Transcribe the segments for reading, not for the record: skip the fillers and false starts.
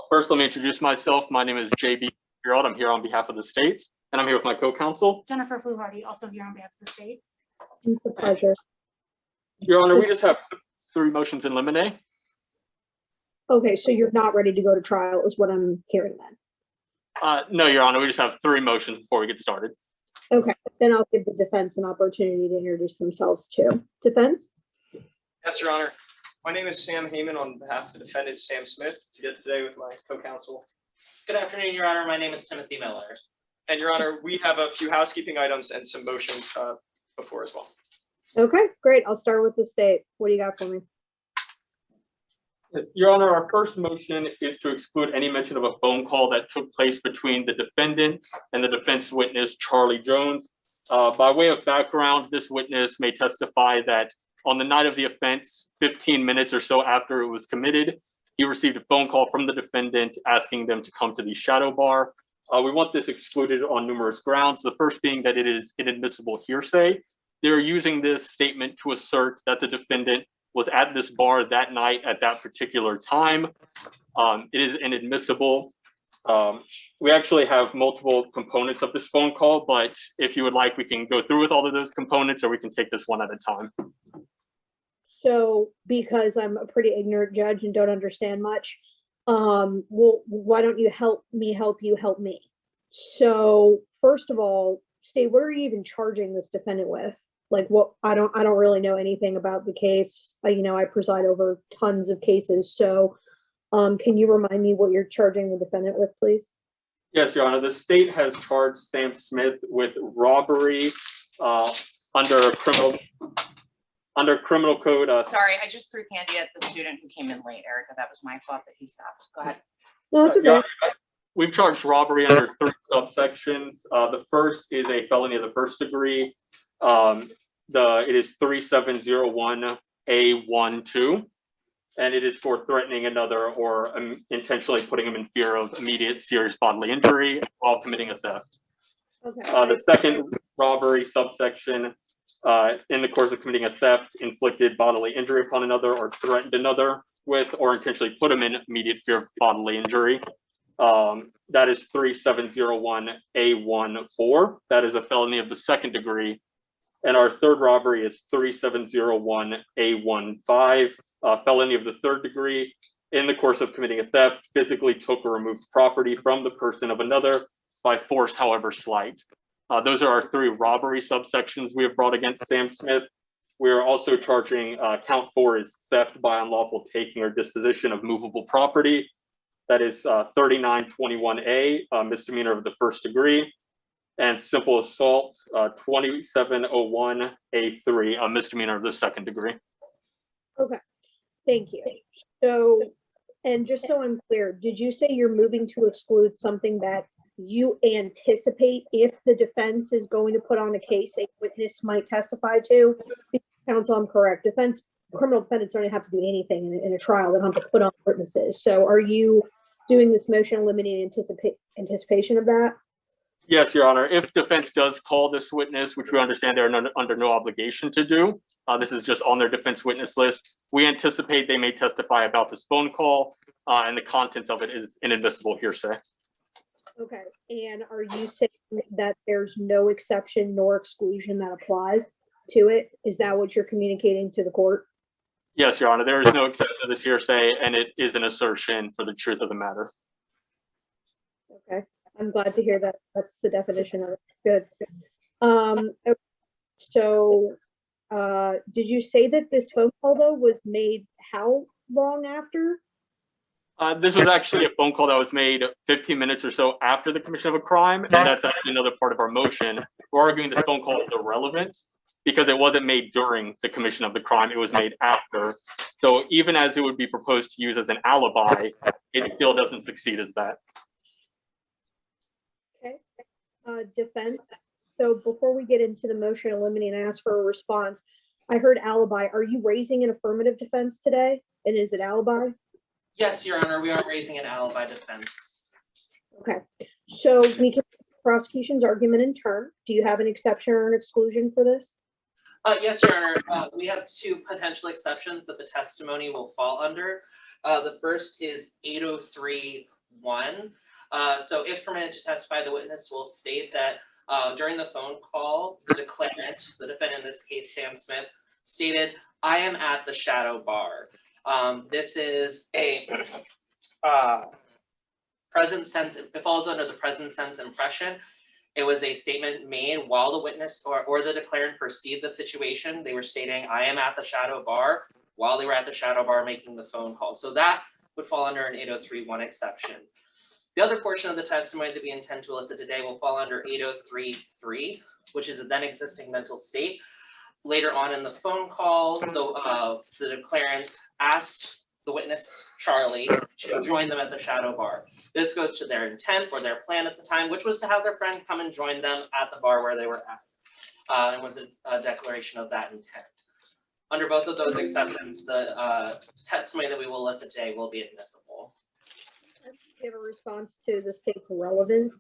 First, let me introduce myself. My name is J.B. Fitzgerald. I'm here on behalf of the state, and I'm here with my co-counsel. Jennifer Fluharty, also here on behalf of the state. It's a pleasure. Your Honor, we just have 3 motions in limine. Okay, so you're not ready to go to trial is what I'm hearing then. No, Your Honor, we just have 3 motions before we get started. Okay, then I'll give the defense an opportunity to introduce themselves too. Defense? Yes, Your Honor. My name is Sam Heyman on behalf of the defendant, Sam Smith, together today with my co-counsel. Good afternoon, Your Honor. My name is Timothy Miller. And Your Honor, we have a few housekeeping items and some motions before as well. Okay, great. I'll start with the state. What do you got for me? Yes, Your Honor, our first motion is to exclude any mention of a phone call that took place between the defendant and the defense witness, Charlie Jones. By way of background, this witness may testify that on the night of the offense, 15 minutes or so after it was committed, he received a phone call from the defendant asking them to come to the shadow bar. We want this excluded on numerous grounds. The first being that it is inadmissible hearsay. They're using this statement to assert that the defendant was at this bar that night at that particular time. It is inadmissible. We actually have multiple components of this phone call, but if you would like, we can go through with all of those components, or we can take this one at a time. So because I'm a pretty ignorant judge and don't understand much, well, why don't you help me help you help me? So first of all, state, what are you even charging this defendant with? Like what? I don't really know anything about the case. I preside over tons of cases. So can you remind me what you're charging the defendant with, please? Yes, Your Honor. The state has charged Sam Smith with robbery under criminal code. Sorry, I just threw candy at the student who came in late, Erica. That was my fault that he stopped. Go ahead. No, it's okay. Your Honor, we've charged robbery under 3 subsections. The first is a felony of the first degree. It is 3701A12, and it is for threatening another or intentionally putting him in fear of immediate serious bodily injury while committing a theft. Okay. The second robbery subsection, in the course of committing a theft, inflicted bodily injury upon another or threatened another with or intentionally put him in immediate fear of bodily injury. That is 3701A14. That is a felony of the second degree. And our third robbery is 3701A15, felony of the third degree. In the course of committing a theft, physically took or removed property from the person of another by force, however slight. Those are our 3 robbery subsections we have brought against Sam Smith. We are also charging count 4 is theft by unlawful taking or disposition of movable property. That is 3921A, misdemeanor of the first degree. And simple assault, 2701A3, a misdemeanor of the second degree. Okay, thank you. So, and just so I'm clear, did you say you're moving to exclude something that you anticipate if the defense is going to put on a case a witness might testify to? Counsel, I'm correct. Criminal defendants don't have to do anything in a trial. They don't have to put on witnesses. So are you doing this motion eliminating anticipation of that? Yes, Your Honor. If defense does call this witness, which we understand they're under no obligation to do, this is just on their defense witness list, we anticipate they may testify about this phone call, and the contents of it is inadmissible hearsay. Okay, and are you saying that there's no exception nor exclusion that applies to it? Is that what you're communicating to the court? Yes, Your Honor. There is no exception to this hearsay, and it is an assertion for the truth of the matter. Okay. I'm glad to hear that. That's the definition of it. Good. Okay. So, did you say that this phone call though was made how long after? This was actually a phone call that was made 15 minutes or so after the commission of a crime, and that's actually another part of our motion. We're arguing this phone call is irrelevant because it wasn't made during the commission of the crime, it was made after. So even as it would be proposed to use as an alibi, it still doesn't succeed as that. Okay. Defense. So before we get into the motion eliminating and ask for a response, I heard alibi. Are you raising an affirmative defense today? And is it alibi? Yes, Your Honor, we are raising an alibi defense. Okay. So we can prosecution's argument in turn. Do you have an exception or an exclusion for this? Yes, Your Honor. We have 2 potential exceptions that the testimony will fall under. The first is 8031. So if permitted to testify, the witness will state that during the phone call, the declarant, the defendant in this case, Sam Smith, stated, "I am at the shadow bar." This is a present sense, it falls under the present sense impression. It was a statement made while the witness or the declarant perceived the situation. They were stating, "I am at the shadow bar," while they were at the shadow bar making the phone call. So that would fall under an 8031 exception. The other portion of the testimony that we intend to elicit today will fall under 8033, which is a then existing mental state. Later on in the phone call, the declarant asked the witness, Charlie, to join them at the shadow bar. This goes to their intent or their plan at the time, which was to have their friend come and join them at the bar where they were at, and was a declaration of that intent. Under both of those exceptions, the testimony that we will elicit today will be admissible. Do you have a response to the state's relevance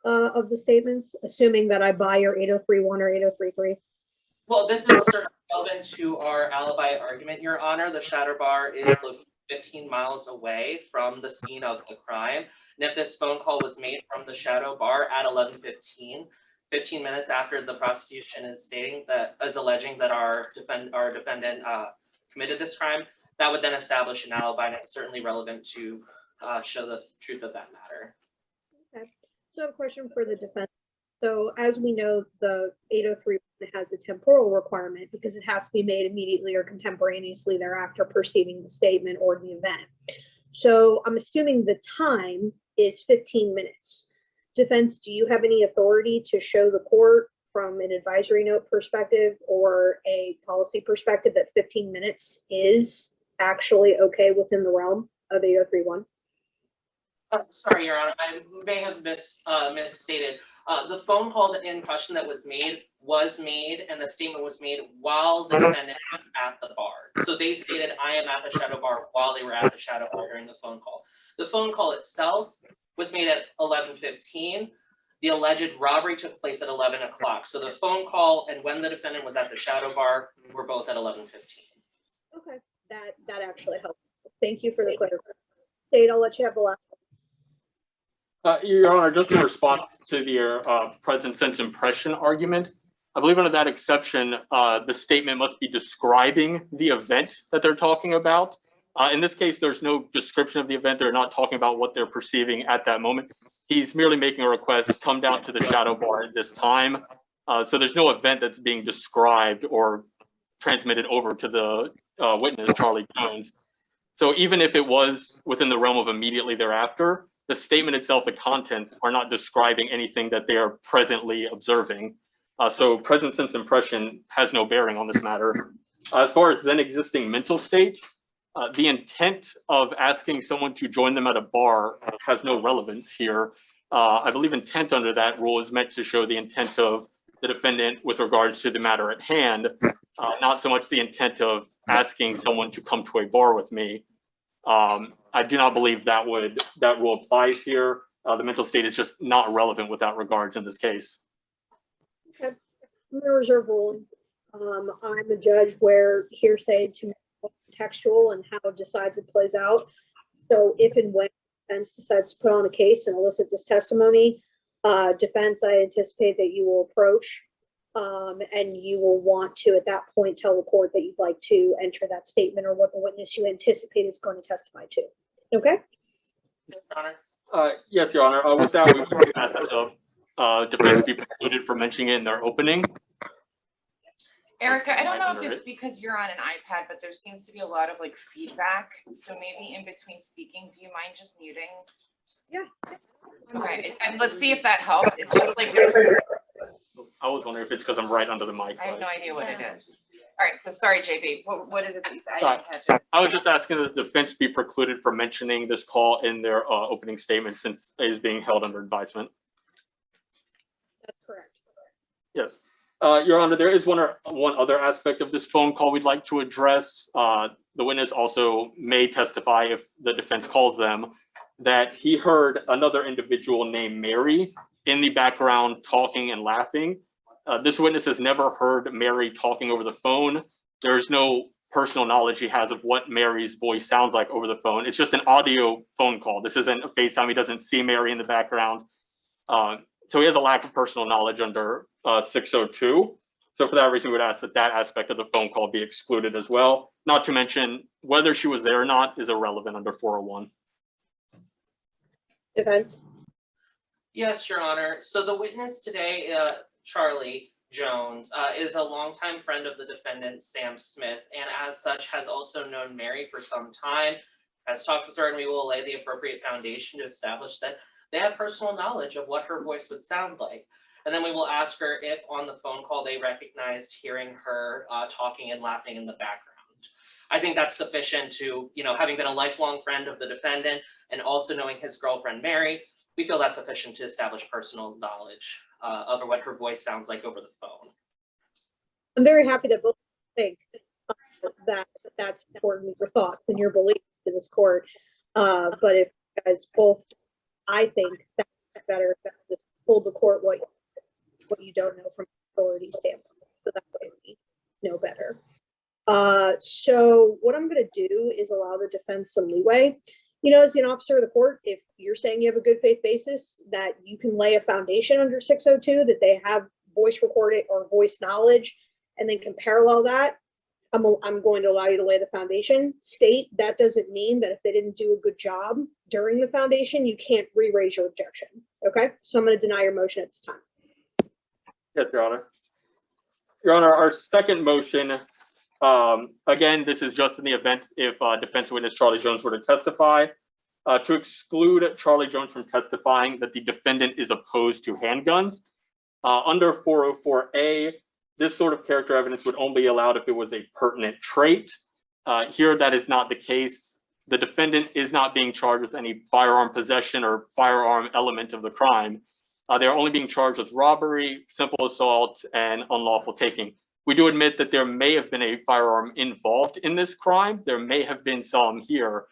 of the statements, assuming that I buy your 8031 or 8033? Well, this is certainly relevant to our alibi argument, Your Honor. The shadow bar is located 15 miles away from the scene of the crime. And if this phone call was made from the shadow bar at 11:15, 15 minutes after the prosecution is alleging that our defendant committed this crime, that would then establish an alibi, and it's certainly relevant to show the truth of that matter. Okay. So I have a question for the defense. So as we know, the 803 has a temporal requirement because it has to be made immediately or contemporaneously thereafter perceiving the statement or the event. So I'm assuming the time is 15 minutes. Defense, do you have any authority to show the court from an advisory note perspective or a policy perspective that 15 minutes is actually okay within the realm of 8031? Sorry, Your Honor, I may have misstated. The phone call in question that was made, and the statement was made while the defendant was at the bar. So they stated, "I am at the shadow bar," while they were at the shadow bar during the phone call. The phone call itself was made at 11:15. The alleged robbery took place at 11 o'clock. So the phone call and when the defendant was at the shadow bar were both at 11:15. Okay, that actually helps. Thank you for the clarification. State, I'll let you have the last. Your Honor, just in response to the present sense impression argument, I believe under that exception, the statement must be describing the event that they're talking about. In this case, there's no description of the event. They're not talking about what they're perceiving at that moment. He's merely making a request, come down to the shadow bar at this time. So there's no event that's being described or transmitted over to the witness, Charlie Jones. So even if it was within the realm of immediately thereafter, the statement itself, the contents, are not describing anything that they are presently observing. So present sense impression has no bearing on this matter. As far as then existing mental state, the intent of asking someone to join them at a bar has no relevance here. I believe intent under that rule is meant to show the intent of the defendant with regards to the matter at hand, not so much the intent of asking someone to come to a bar with me. I do not believe that rule applies here. The mental state is just not relevant with that regards in this case. Okay, I'm gonna reserve ruling. I'm a judge where hearsay to me is textual and how it decides it plays out. So if and when defense decides to put on a case and elicit this testimony, defense, I anticipate that you will approach and you will want to, at that point, tell the court that you'd like to enter that statement or what the witness you anticipate is going to testify to. Okay? Yes, Your Honor. Yes, Your Honor. With that, we can ask that the defense be precluded from mentioning it in their opening. Erica, I don't know if it's because you're on an iPad, but there seems to be a lot of like feedback. So maybe in between speaking, do you mind just muting? Yeah. Okay, and let's see if that helps. It's just like, I was wondering if it's because I'm right under the mic. I have no idea what it is. All right, so sorry, JB, what is it that you said? I Sorry. didn't catch it. I was just asking that the defense be precluded from mentioning this call in their opening statement since it is being held under advisement. That's correct. Yes. Your Honor, there is one other aspect of this phone call we'd like to address. The witness also may testify, if the defense calls them, that he heard another individual named Mary in the background talking and laughing. This witness has never heard Mary talking over the phone. There's no personal knowledge he has of what Mary's voice sounds like over the phone. It's just an audio phone call. This isn't a FaceTime. He doesn't see Mary in the background. So he has a lack of personal knowledge under 602. So for that reason, we would ask that that aspect of the phone call be excluded as well. Not to mention whether she was there or not is irrelevant under 401. Defense? Yes, Your Honor. So the witness today, Charlie Jones, is a longtime friend of the defendant, Sam Smith, and as such has also known Mary for some time, has talked with her, and we will lay the appropriate foundation to establish that they have personal knowledge of what her voice would sound like. And then we will ask her if on the phone call they recognized hearing her talking and laughing in the background. I think that's sufficient to, having been a lifelong friend of the defendant and also knowing his girlfriend, Mary, we feel that's sufficient to establish personal knowledge of what her voice sounds like over the phone. I'm very happy that both think that that's important in your thoughts and your beliefs in this court. But if you guys both, I think that's better if I just told the court what you don't know from authority standpoint. So that way we know better. So what I'm going to do is allow the defense some leeway. As an officer of the court, if you're saying you have a good faith basis that you can lay a foundation under 602, that they have voice recording or voice knowledge, and then can parallel that, I'm going to allow you to lay the foundation. State, that doesn't mean that if they didn't do a good job during the foundation, you can't re-raise your objection. Okay, so I'm going to deny your motion at this time. Yes, Your Honor. Your Honor, our second motion, again, this is just in the event if defense witness Charlie Jones were to testify, to exclude Charlie Jones from testifying that the defendant is opposed to handguns. Under 404A, this sort of character evidence would only be allowed if it was a pertinent trait. Here, that is not the case. The defendant is not being charged with any firearm possession or firearm element of the crime. They are only being charged with robbery, simple assault, and unlawful taking. We do admit that there may have been a firearm involved in this crime. There may have been some here,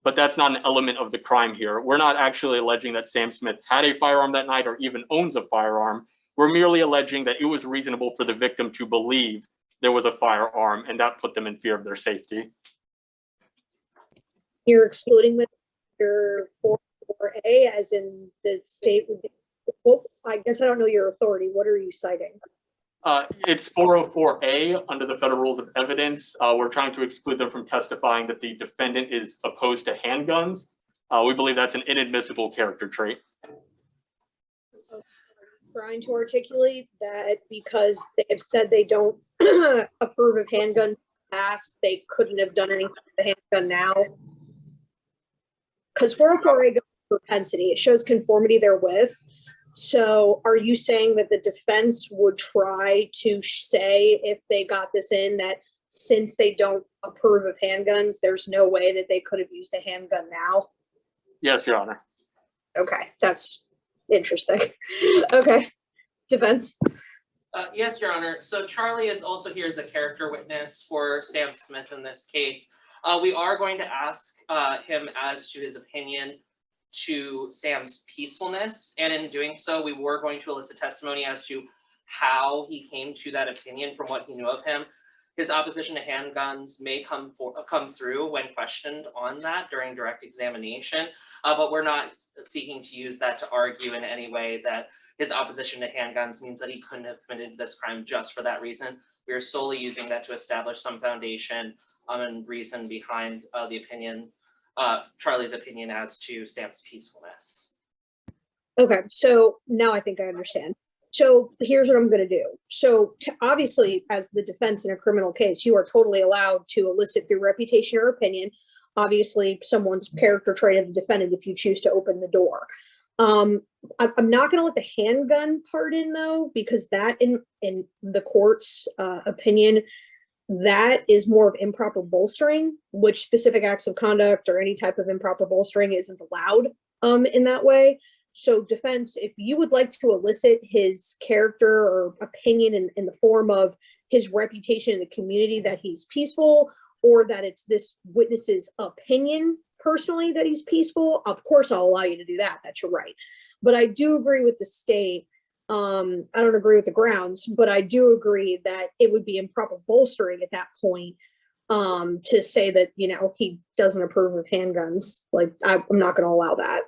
but that's not an element of the crime here. We're not actually alleging that Sam Smith had a firearm that night or even owns a firearm. We're merely alleging that it was reasonable for the victim to believe there was a firearm, and that put them in fear of their safety. You're excluding the your 404A as in the state would be, well, I guess I don't know your authority. What are you citing? It's 404A under the Federal Rules of Evidence. We're trying to exclude them from testifying that the defendant is opposed to handguns. We believe that's an inadmissible character trait. Trying to articulate that because they have said they don't approve of handguns in the past, they couldn't have done anything with the handgun now. Because 404A goes with propensity, it shows conformity therewith. So are you saying that the defense would try to say if they got this in that since they don't approve of handguns, there's no way that they could have used a handgun now? Yes, Your Honor. Okay, that's interesting. Okay, defense. Yes, Your Honor. So Charlie is also here as a character witness for Sam Smith in this case. We are going to ask him as to his opinion to Sam's peacefulness, and in doing so, we were going to elicit testimony as to how he came to that opinion from what he knew of him. His opposition to handguns may come through when questioned on that during direct examination, but we're not seeking to use that to argue in any way that his opposition to handguns means that he couldn't have committed this crime just for that reason. We are solely using that to establish some foundation and reason behind the opinion, Charlie's opinion as to Sam's peacefulness. Okay, so now I think I understand. So here's what I'm going to do. So obviously, as the defense in a criminal case, you are totally allowed to elicit through reputation or opinion, obviously someone's character trait of the defendant if you choose to open the door. I'm not going to let the handgun part in though, because that in the court's opinion, that is more of improper bolstering, which specific acts of conduct or any type of improper bolstering isn't allowed in that way. So defense, if you would like to elicit his character or opinion in the form of his reputation in the community that he's peaceful, or that it's this witness's opinion personally that he's peaceful, of course I'll allow you to do that. That's your right. But I do agree with the state. I don't agree with the grounds, but I do agree that it would be improper bolstering at that point to say that, you know, he doesn't approve of handguns. Like, I'm not gonna allow that.